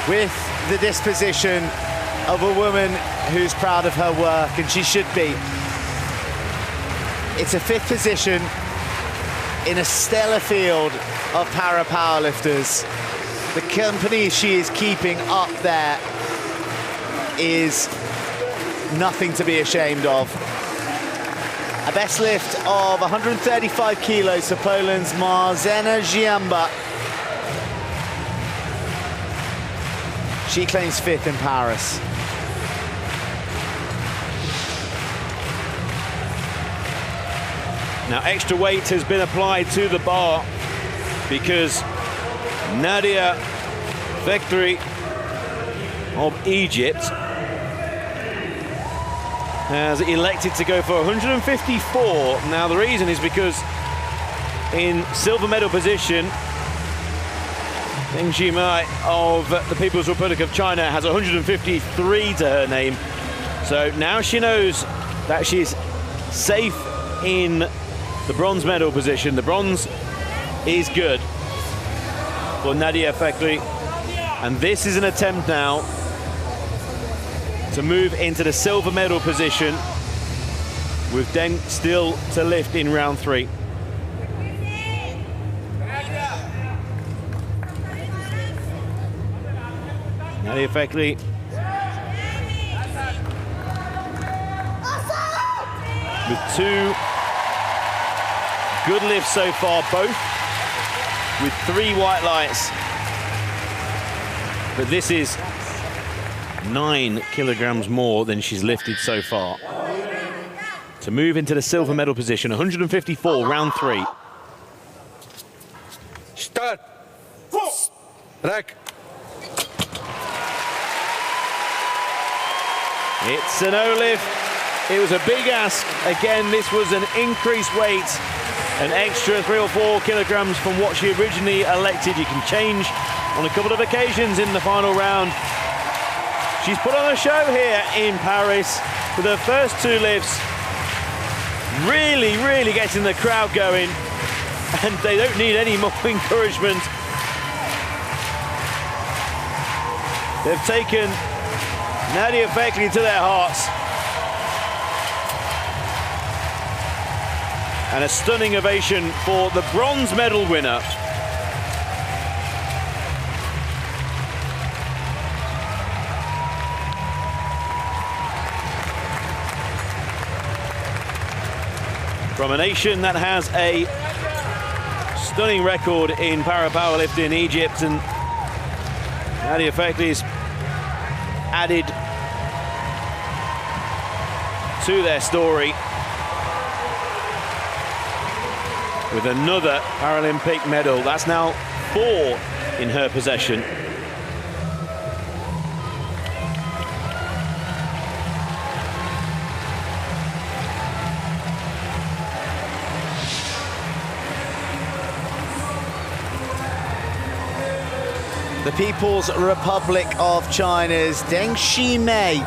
with the disposition of a woman who's proud of her work, and she should be. It's a 5th position in a stellar field of para-powerlifters. The company she is keeping up there is nothing to be ashamed of. A best lift of 135 kilos for Poland's Marzena Zieba. She claims 5th in Paris. Now extra weight has been applied to the bar because Nadia Ali of Egypt has elected to go for 154. Now the reason is because in silver medal position, Deng Xuemei of the People's Republic of China has 153 to her name. So now she knows that she's safe in the bronze medal position. The bronze is good for Nadia Ali. And this is an attempt now to move into the silver medal position with Deng still to lift in round 3. Nadia Ali with 2 good lifts so far, both with 3 white lights. But this is 9 kilograms more than she's lifted so far. To move into the silver medal position, 154, round 3. Start. Rack. It's an O-lift. It was a big ask. Again, this was an increased weight, an extra 3 or 4 kilograms from what she originally elected. You can change on a couple of occasions in the final round. She's put on a show here in Paris with her first 2 lifts. Really getting the crowd going, and they don't need any more encouragement. They've taken Nadia Ali to their hearts. And a stunning ovation for the bronze medal winner. From a nation that has a stunning record in para-powerlifting, Egypt, and Nadia Ali's added to their story with another Paralympic medal. That's now 4 in her possession. The People's Republic of China's Deng Xuemei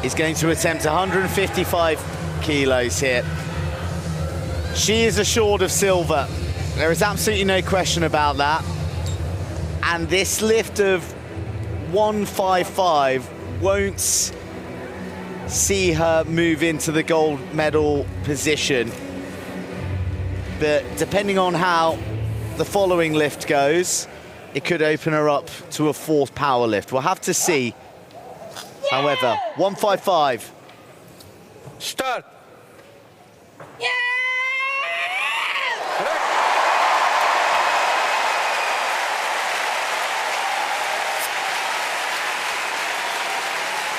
is going to attempt 155 kilos here. She is assured of silver. There is absolutely no question about that. And this lift of 155 won't see her move into the gold medal position. But depending on how the following lift goes, it could open her up to a fourth power lift. We'll have to see. However, 155. Start.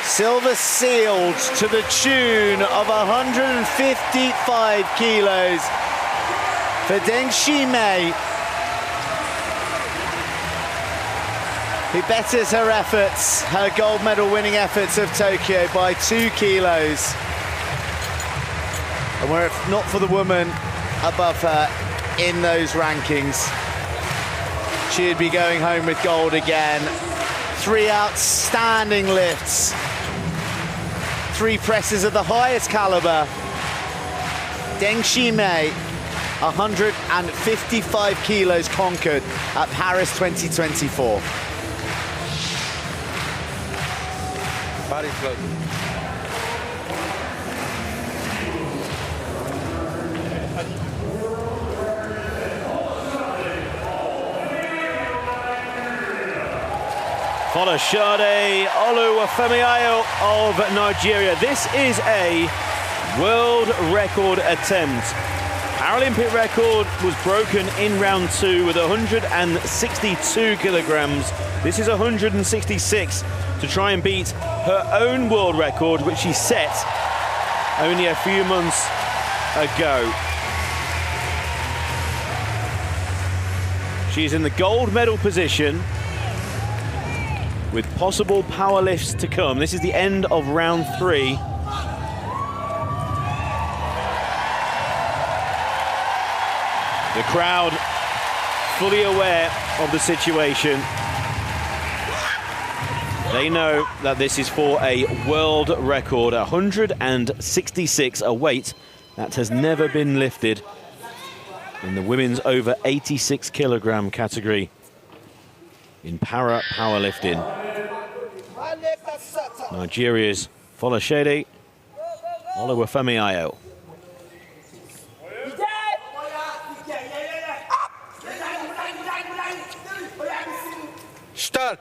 Silver sealed to the tune of 155 kilos for Deng Xuemei, who betters her efforts, her gold medal winning efforts of Tokyo by 2 kilos. And were it not for the woman above her in those rankings, she would be going home with gold again. 3 outstanding lifts. 3 presses of the highest caliber. Deng Xuemei, 155 kilos conquered at Paris 2024. Body float. Folashade Oluwafemiayo of Nigeria. This is a world record attempt. Paralympic record was broken in round 2 with 162 kilograms. This is 166 to try and beat her own world record, which she set only a few months ago. She's in the gold medal position with possible power lifts to come. This is the end of round 3. The crowd fully aware of the situation. They know that this is for a world record, 166, a weight that has never been lifted in the women's over 86 kilogram category in para powerlifting. Nigeria's Folashade Oluwafemiayo. Start.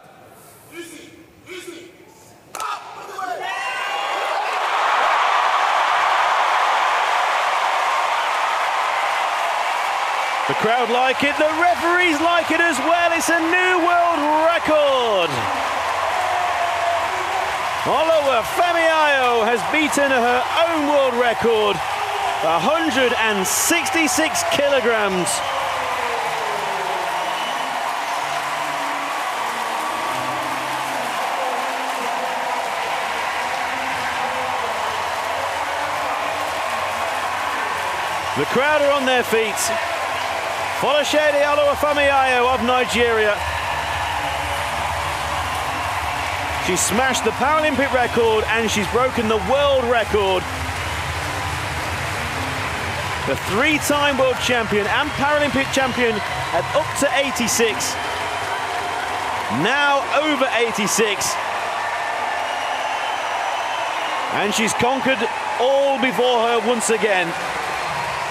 The crowd like it, the referees like it as well. It's a new world record. Oluwafemiayo has beaten her own world record, 166 kilograms. The crowd are on their feet. Folashade Oluwafemiayo of Nigeria. She smashed the Paralympic record and she's broken the world record. The 3-time world champion and Paralympic champion at up to 86. Now over 86. And she's conquered all before her once again.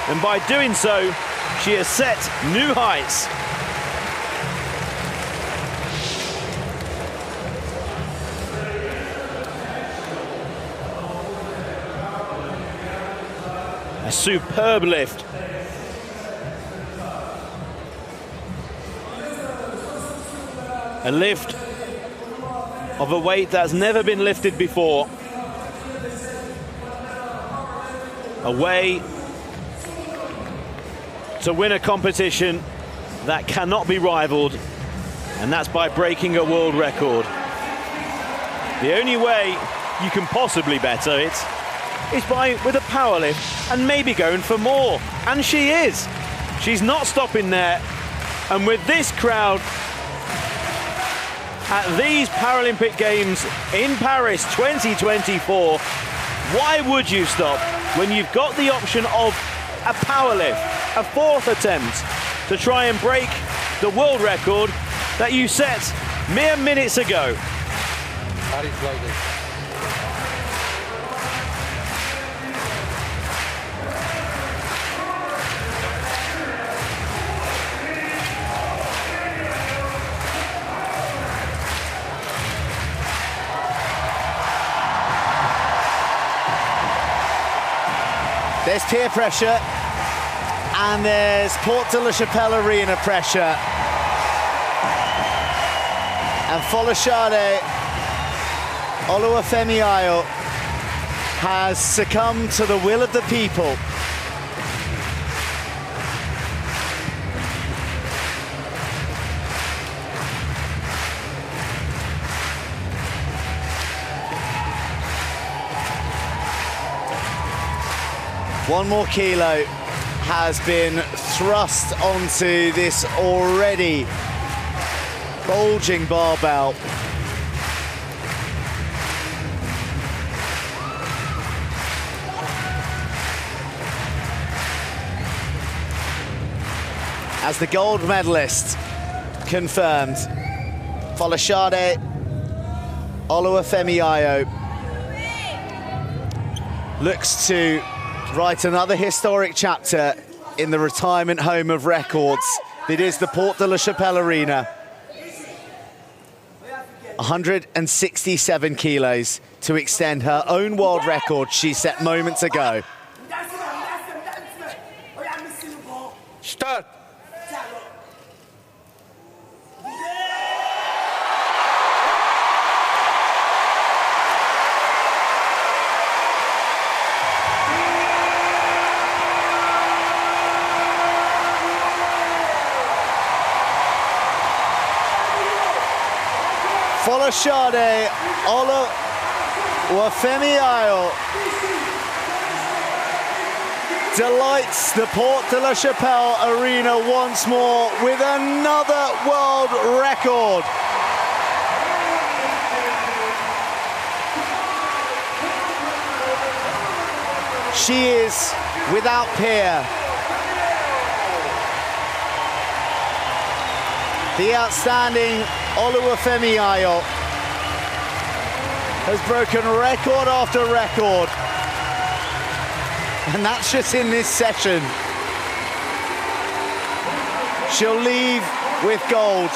And by doing so, she has set new heights. A superb lift. A lift of a weight that's never been lifted before. A way to win a competition that cannot be rivaled, and that's by breaking a world record. The only way you can possibly better it is with a power lift and maybe going for more, and she is. She's not stopping there, and with this crowd at these Paralympic Games in Paris 2024, why would you stop when you've got the option of a power lift, a 4th attempt to try and break the world record that you set mere minutes ago? There's peer pressure, and there's Port de la Chapelle Arena pressure. And Folashade Oluwafemiayo has succumbed to the will of the people. One more kilo has been thrust onto this already bulging barbell. As the gold medalist confirmed, Folashade Oluwafemiayo looks to write another historic chapter in the retirement home of records. It is the Port de la Chapelle Arena. 167 kilos to extend her own world record she set moments ago. Start. Folashade Oluwafemiayo delights the Port de la Chapelle Arena once more with another world record. She is without peer. The outstanding Oluwafemiayo has broken record after record, and that's just in this session. She'll leave with gold,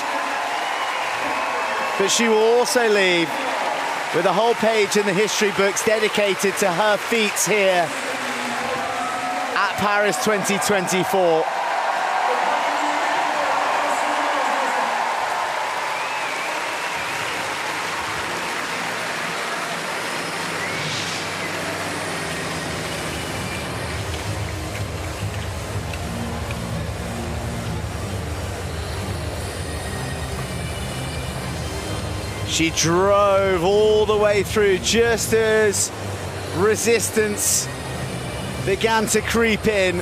but she will also leave with a whole page in the history books dedicated to her feats here at Paris 2024. She drove all the way through just as resistance began to creep in.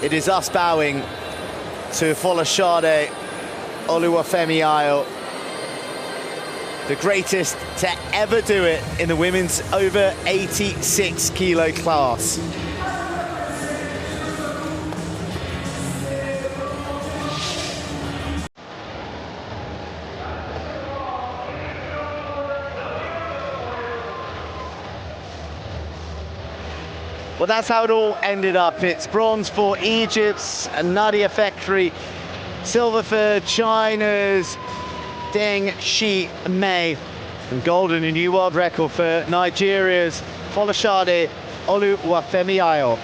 It is us bowing to Folashade Oluwafemiayo, the greatest to ever do it in the women's over 86 kilo class. Well, that's how it all ended up. It's bronze for Egypt's Nadia Ali, silver for China's Deng Xuemei, and gold and a new world record for Nigeria's Folashade Oluwafemiayo.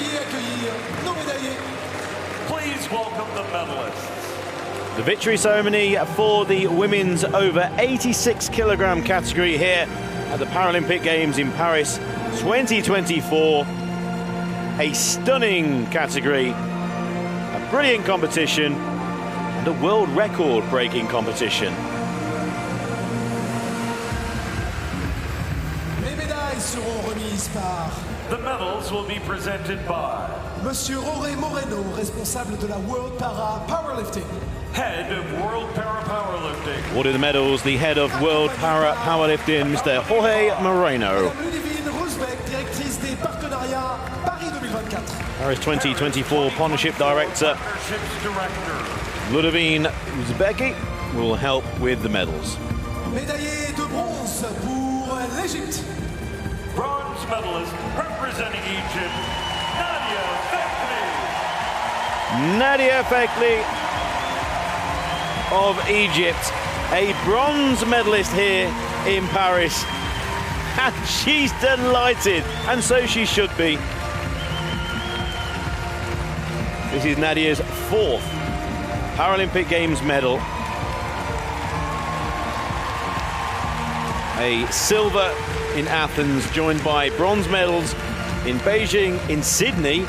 veuillez accueillir nos médaillés. Please welcome the medalists. The victory ceremony for the women's over 86 kilogram category here at the Paralympic Games in Paris 2024. A stunning category, a brilliant competition, and a world record breaking competition. Les médailles seront remises par The medals will be presented by Monsieur Jorge Moreno, responsable de la World Para Powerlifting. Head of World Para Powerlifting. Awarding the medals, the head of World Para Powerlifting, Mr. Jorge Moreno. Madame Ludivine Roosbeck, directrice des partenariats Paris 2024. Paris 2024 Partnership Director Partnerships Director. Ludivine Uzbeki will help with the medals. Médaillé de bronze pour l'Égypte. Bronze medalist representing Egypt, Nadia Ali. Nadia Ali of Egypt, a bronze medalist here in Paris. And she's delighted, and so she should be. This is Nadia's 4th Paralympic Games medal. A silver in Athens, joined by bronze medals in Beijing, in Sydney,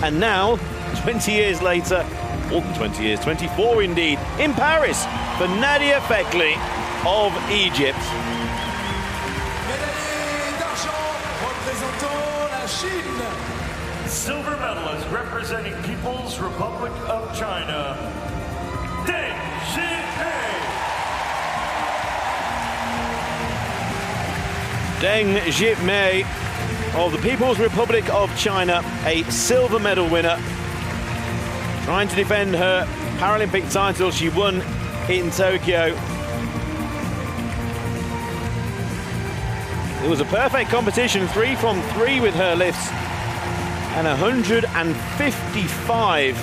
and now, 20 years later, more than 20 years, 24 indeed, in Paris for Nadia Ali of Egypt. Médaillé d'argent représentant la Chine. Silver medalist representing People's Republic of China, Deng. Deng Xuemei of the People's Republic of China, a silver medal winner, trying to defend her Paralympic title she won in Tokyo. It was a perfect competition, 3 from 3 with her lifts, and 155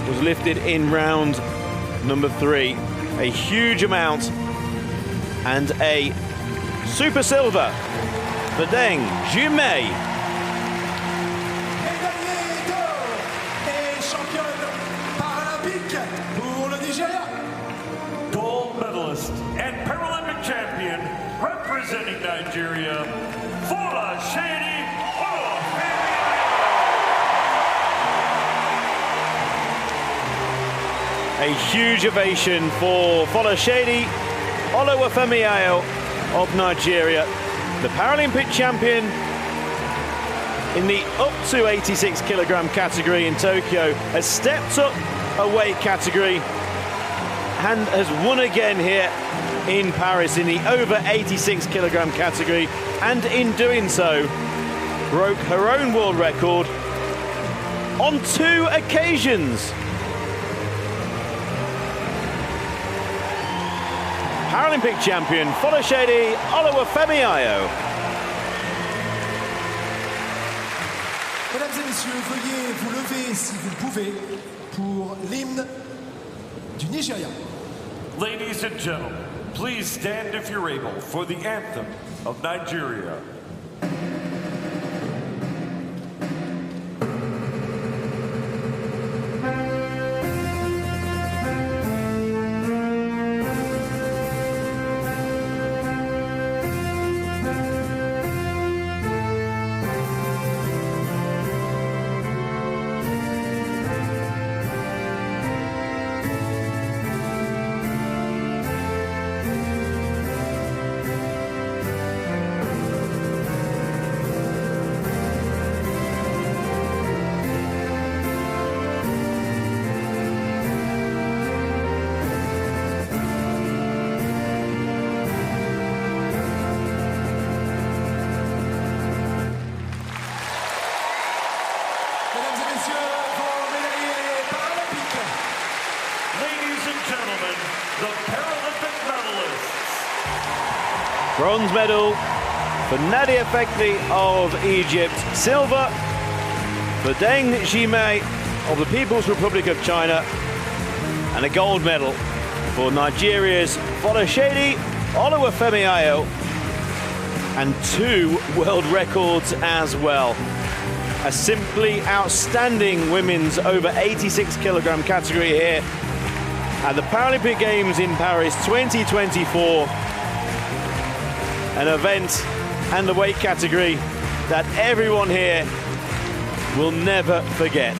was lifted in round number 3. A huge amount, and a super silver for Deng Xuemei. Médaillé d'or et championne paralympique pour le Nigeria. Gold medalist and Paralympic champion representing Nigeria, Folashade Oluwafemiayo. A huge ovation for Folashade Oluwafemiayo of Nigeria, the Paralympic champion in the up to 86 kilogram category in Tokyo, has stepped up a weight category and has won again here in Paris in the over 86 kilogram category, and in doing so broke her own world record on 2 occasions. Paralympic champion Folashade Oluwafemiayo. Mesdames et messieurs, veuillez vous lever si vous le pouvez pour l'hymne du Nigeria. Ladies and gentlemen, please stand if you're able for the anthem of Nigeria. Bronze medal for Nadia Ali of Egypt. Silver for Deng Xuemei of the People's Republic of China. And a gold medal for Nigeria's Folashade Oluwafemiayo. And 2 world records as well. A simply outstanding women's over 86 kilogram category here at the Paralympic Games in Paris 2024. An event and the weight category that everyone here will never forget.